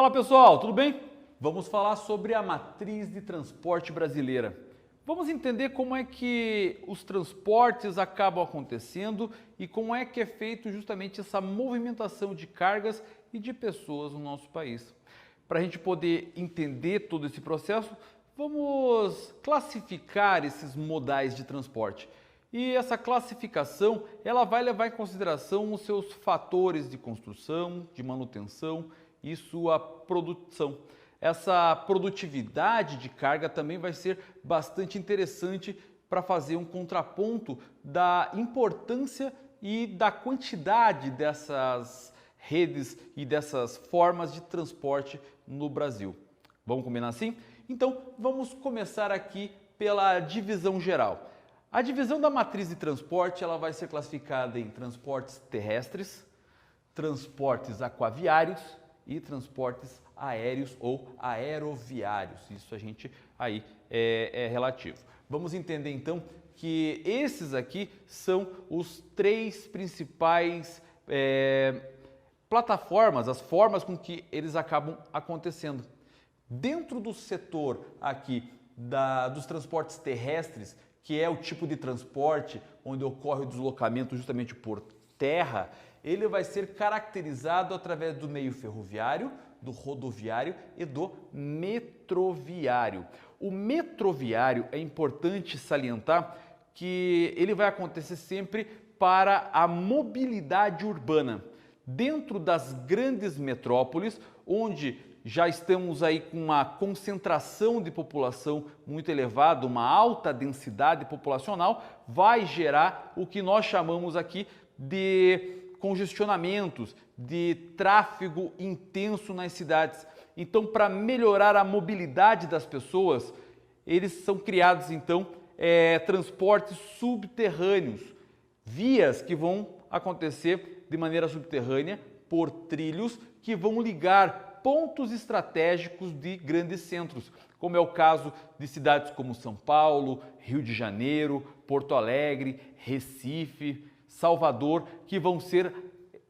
Fala pessoal, tudo bem? Vamos falar sobre a matriz de transporte brasileira. Vamos entender como é que os transportes acabam acontecendo e como é que é feito justamente essa movimentação de cargas e de pessoas no nosso país. Para a gente poder entender todo esse processo, vamos classificar esses modais de transporte. E essa classificação, ela vai levar em consideração os seus fatores de construção, de manutenção e sua produção. Essa produtividade de carga também vai ser bastante interessante para fazer um contraponto da importância e da quantidade dessas redes e dessas formas de transporte no Brasil. Vamos combinar assim? Então, vamos começar aqui pela divisão geral. A divisão da matriz de transporte ela vai ser classificada em transportes terrestres, transportes aquaviários e transportes aéreos ou aeroviários. Isso a gente aí é relativo. Vamos entender então que esses aqui são os três principais plataformas, as formas com que eles acabam acontecendo. Dentro do setor aqui dos transportes terrestres, que é o tipo de transporte onde ocorre o deslocamento justamente por terra, ele vai ser caracterizado através do meio ferroviário, do rodoviário e do metroviário. O metroviário é importante salientar que ele vai acontecer sempre para a mobilidade urbana. Dentro das grandes metrópoles, onde já estamos aí com uma concentração de população muito elevada, uma alta densidade populacional, vai gerar o que nós chamamos aqui de congestionamentos, de tráfego intenso nas cidades. Então, para melhorar a mobilidade das pessoas, eles são criados então transportes subterrâneos, vias que vão acontecer de maneira subterrânea por trilhos que vão ligar pontos estratégicos de grandes centros, como é o caso de cidades como São Paulo, Rio de Janeiro, Porto Alegre, Recife, Salvador, que vão ser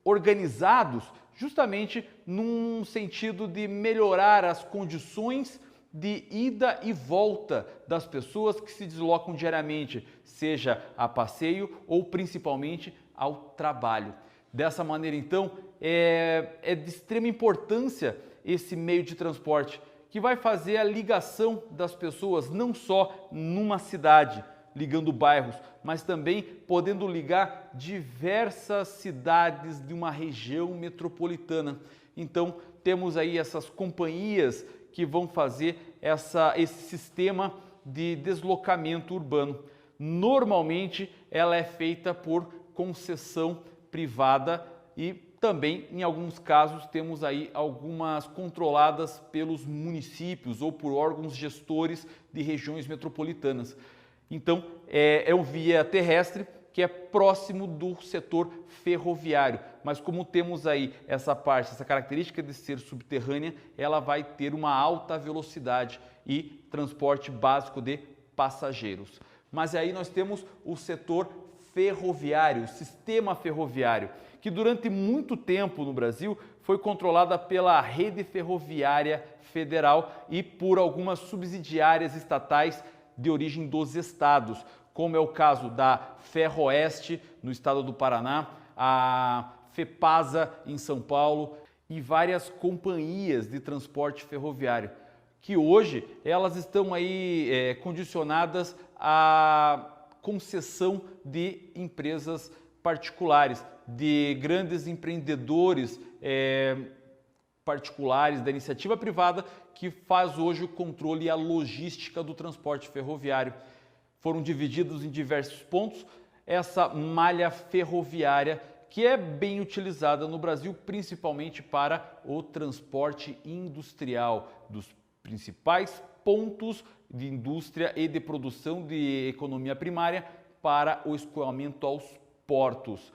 organizados justamente num sentido de melhorar as condições de ida e volta das pessoas que se deslocam diariamente, seja a passeio ou principalmente ao trabalho. Dessa maneira, então, é de extrema importância esse meio de transporte, que vai fazer a ligação das pessoas não só numa cidade, ligando bairros, mas também podendo ligar diversas cidades de uma região metropolitana. Então, temos aí essas companhias que vão fazer esse sistema de deslocamento urbano. Normalmente, ela é feita por concessão privada e também, em alguns casos, temos aí algumas controladas pelos municípios ou por órgãos gestores de regiões metropolitanas. Então, é um via terrestre que é próximo do setor ferroviário, mas como temos aí essa característica de ser subterrânea, ela vai ter uma alta velocidade e transporte básico de passageiros. Mas aí nós temos o setor ferroviário, o sistema ferroviário, que durante muito tempo no Brasil foi controlada pela Rede Ferroviária Federal e por algumas subsidiárias estatais de origem dos estados, como é o caso da Ferroeste no estado do Paraná, a FEPASA em São Paulo e várias companhias de transporte ferroviário, que hoje elas estão aí condicionadas à concessão de empresas particulares, de grandes empreendedores particulares da iniciativa privada que faz hoje o controle e a logística do transporte ferroviário. Foram divididos em diversos pontos essa malha ferroviária que é bem utilizada no Brasil, principalmente para o transporte industrial dos principais pontos de indústria e de produção de economia primária para o escoamento aos portos.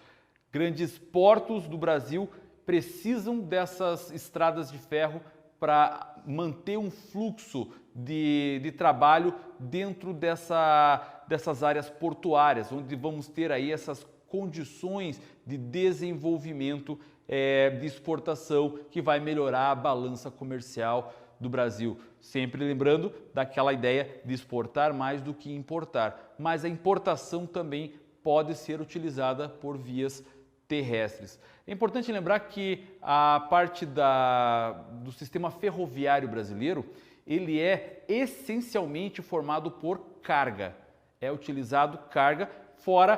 Grandes portos do Brasil precisam dessas estradas de ferro para manter um fluxo de trabalho dentro dessas áreas portuárias, onde vamos ter aí essas condições de desenvolvimento de exportação, que vai melhorar a balança comercial do Brasil. Sempre lembrando daquela ideia de exportar mais do que importar, mas a importação também pode ser utilizada por vias terrestres. É importante lembrar que a parte do sistema ferroviário brasileiro, ele é essencialmente formado por carga. É utilizado carga, fora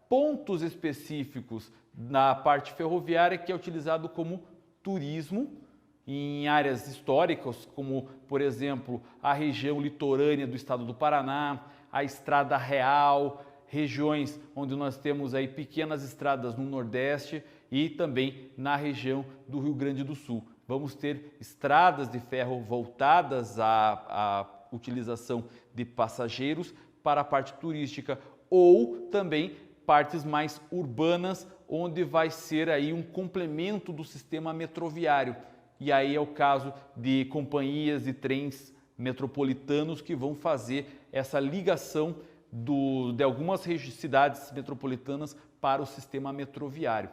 pontos específicos na parte ferroviária que é utilizado como turismo em áreas históricas, como, por exemplo, a região litorânea do estado do Paraná, a Estrada Real, regiões onde nós temos aí pequenas estradas no Nordeste e também na região do Rio Grande do Sul. Vamos ter estradas de ferro voltadas à utilização de passageiros para a parte turística ou também partes mais urbanas, onde vai ser aí um complemento do sistema metroviário. E aí é o caso de companhias de trens metropolitanos que vão fazer essa ligação de algumas cidades metropolitanas para o sistema metroviário.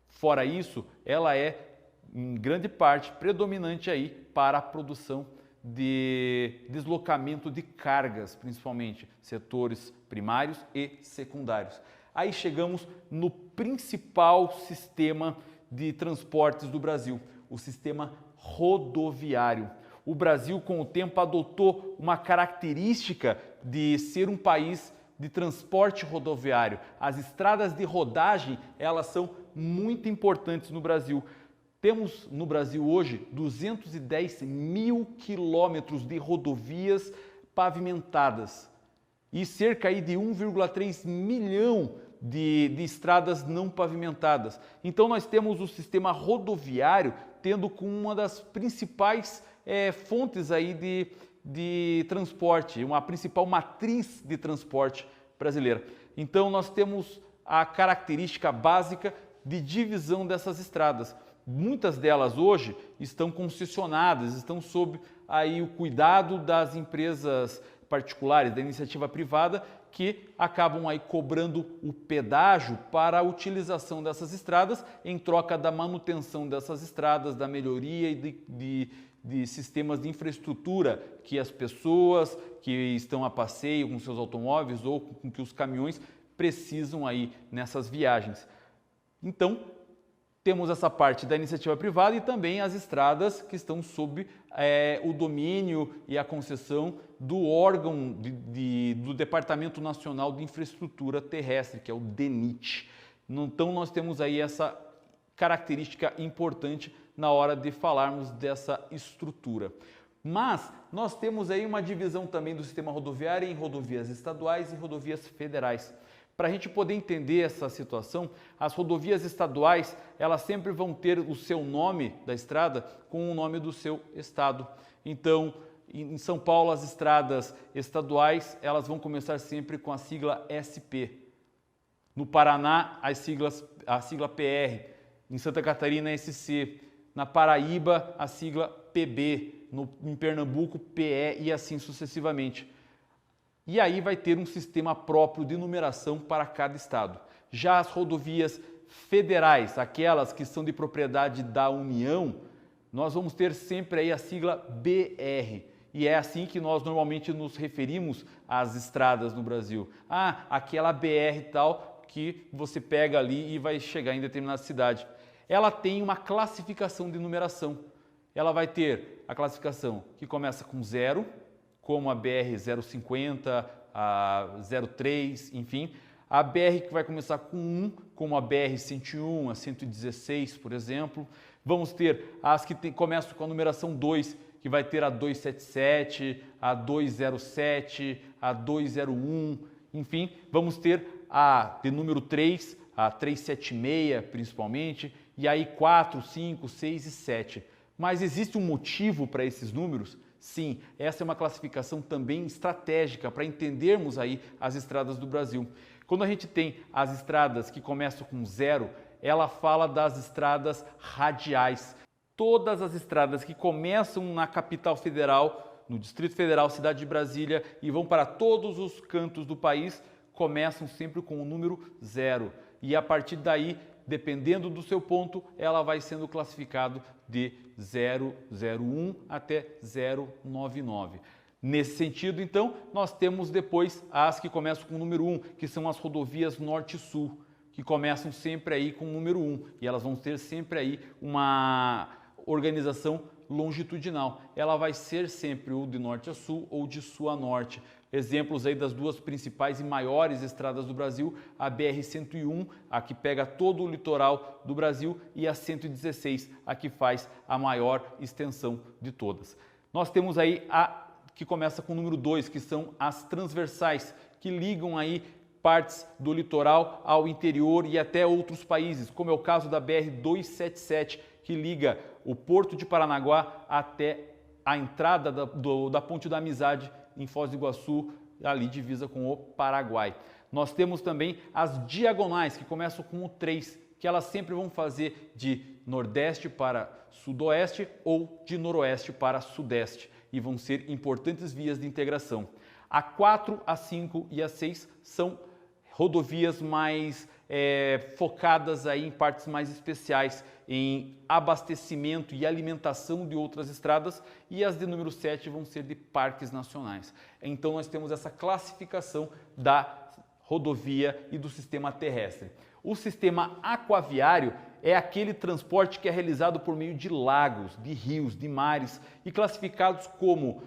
Fora isso, ela é, em grande parte, predominante aí para a produção de deslocamento de cargas, principalmente setores primários e secundários. Aí chegamos no principal sistema de transportes do Brasil, o sistema rodoviário. O Brasil, com o tempo, adotou uma característica de ser um país de transporte rodoviário. As estradas de rodagem, elas são muito importantes no Brasil. Temos no Brasil hoje 210 mil quilômetros de rodovias pavimentadas e cerca aí de 1,3 milhão de estradas não pavimentadas. Então nós temos o sistema rodoviário tendo como uma das principais fontes aí de transporte, uma principal matriz de transporte brasileira. Então nós temos a característica básica de divisão dessas estradas. Muitas delas hoje estão concessionadas, estão sob aí o cuidado das empresas particulares, da iniciativa privada, que acabam aí cobrando o pedágio para a utilização dessas estradas em troca da manutenção dessas estradas, da melhoria e de sistemas de infraestrutura que as pessoas que estão a passeio com seus automóveis ou com que os caminhões precisam aí nessas viagens. Então, temos essa parte da iniciativa privada e também as estradas que estão sob o domínio e a concessão do órgão do Departamento Nacional de Infraestrutura Terrestre, que é o DENIT. Então nós temos aí essa característica importante na hora de falarmos dessa estrutura. Mas nós temos aí uma divisão também do sistema rodoviário em rodovias estaduais e rodovias federais. Para a gente poder entender essa situação, as rodovias estaduais, elas sempre vão ter o seu nome da estrada com o nome do seu estado. Então, em São Paulo, as estradas estaduais, elas vão começar sempre com a sigla SP. No Paraná, a sigla PR. Em Santa Catarina, SC. Na Paraíba, a sigla PB. Em Pernambuco, PE e assim sucessivamente. E aí vai ter um sistema próprio de numeração para cada estado. Já as rodovias federais, aquelas que são de propriedade da União, nós vamos ter sempre aí a sigla BR. E é assim que nós normalmente nos referimos às estradas no Brasil. Ah, aquela BR tal que você pega ali e vai chegar em determinada cidade. Ela tem uma classificação de numeração. Ela vai ter a classificação que começa com 0, como a BR 050, a 03, enfim. A BR que vai começar com 1, como a BR 101, a 116, por exemplo. Vamos ter as que começam com a numeração 2, que vai ter a 277, a 207, a 201, enfim. Vamos ter a de número 3, a 376 principalmente, e aí 4, 5, 6 e 7. Mas existe um motivo para esses números? Sim, essa é uma classificação também estratégica para entendermos aí as estradas do Brasil. Quando a gente tem as estradas que começam com 0, ela fala das estradas radiais. Todas as estradas que começam na capital federal, no Distrito Federal, cidade de Brasília, e vão para todos os cantos do país, começam sempre com o número 0. E a partir daí dependendo do seu ponto, ela vai sendo classificado de 001 até 099. Nesse sentido, então, nós temos depois as que começam com o número 1, que são as rodovias norte-sul, que começam sempre aí com o número 1, e elas vão ter sempre aí uma organização longitudinal. Ela vai ser sempre ou de norte a sul ou de sul a norte. Exemplos aí das duas principais e maiores estradas do Brasil, a BR-101, a que pega todo o litoral do Brasil, e a 116, a que faz a maior extensão de todas. Nós temos aí a que começa com o número 2, que são as transversais, que ligam aí partes do litoral ao interior e até outros países, como é o caso da BR-277, que liga o Porto de Paranaguá até a entrada da Ponte da Amizade em Foz do Iguaçu, ali divisa com o Paraguai. Nós temos também as diagonais, que começam com o 3, que elas sempre vão fazer de nordeste para sudoeste ou de noroeste para sudeste, e vão ser importantes vias de integração. A 4, a 5 e a 6 são rodovias mais focadas aí em partes mais especiais, em abastecimento e alimentação de outras estradas, e as de número 7 vão ser de parques nacionais. Então nós temos essa classificação da rodovia e do sistema terrestre. O sistema aquaviário é aquele transporte que é realizado por meio de lagos, de rios, de mares, e classificados como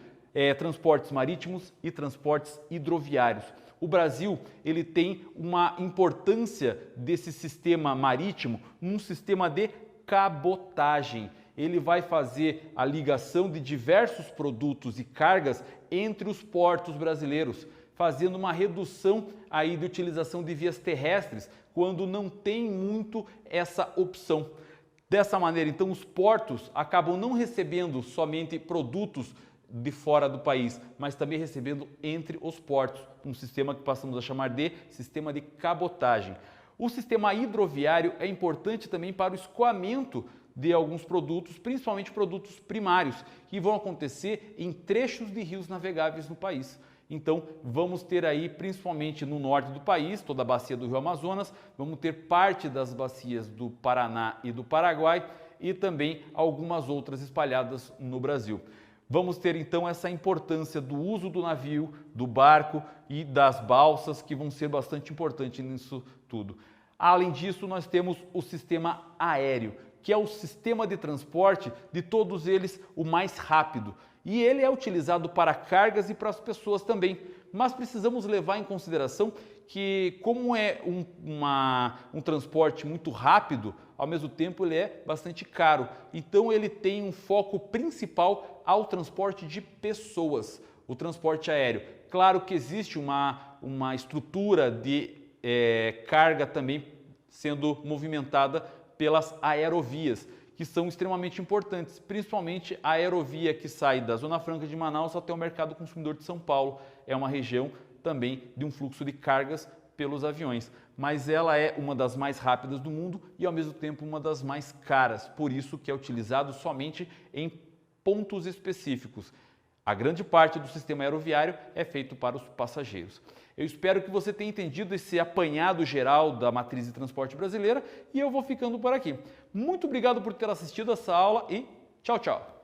transportes marítimos e transportes hidroviários. O Brasil ele tem uma importância desse sistema marítimo num sistema de cabotagem. Ele vai fazer a ligação de diversos produtos e cargas entre os portos brasileiros, fazendo uma redução aí de utilização de vias terrestres quando não tem muito essa opção. Dessa maneira, então, os portos acabam não recebendo somente produtos de fora do país, mas também recebendo entre os portos, um sistema que passamos a chamar de sistema de cabotagem. O sistema hidroviário é importante também para o escoamento de alguns produtos, principalmente produtos primários, que vão acontecer em trechos de rios navegáveis no país. Então, vamos ter aí, principalmente no norte do país, toda a bacia do Rio Amazonas, vamos ter parte das bacias do Paraná e do Paraguai e também algumas outras espalhadas no Brasil. Vamos ter então essa importância do uso do navio, do barco e das balsas, que vão ser bastante importantes nisso tudo. Além disso, nós temos o sistema aéreo, que é o sistema de transporte de todos eles o mais rápido. E ele é utilizado para cargas e para as pessoas também. Mas precisamos levar em consideração que, como é um transporte muito rápido, ao mesmo tempo ele é bastante caro. Então ele tem um foco principal ao transporte de pessoas, o transporte aéreo. Claro que existe uma estrutura de carga também sendo movimentada pelas aerovias, que são extremamente importantes, principalmente a aerovia que sai da Zona Franca de Manaus até o mercado consumidor de São Paulo. É uma região também de um fluxo de cargas pelos aviões, mas ela é uma das mais rápidas do mundo e ao mesmo tempo uma das mais caras, por isso que é utilizado somente em pontos específicos. A grande parte do sistema aeroviário é feito para os passageiros. Eu espero que você tenha entendido esse apanhado geral da matriz de transporte brasileira e eu vou ficando por aqui. Muito obrigado por ter assistido essa aula e tchau, tchau!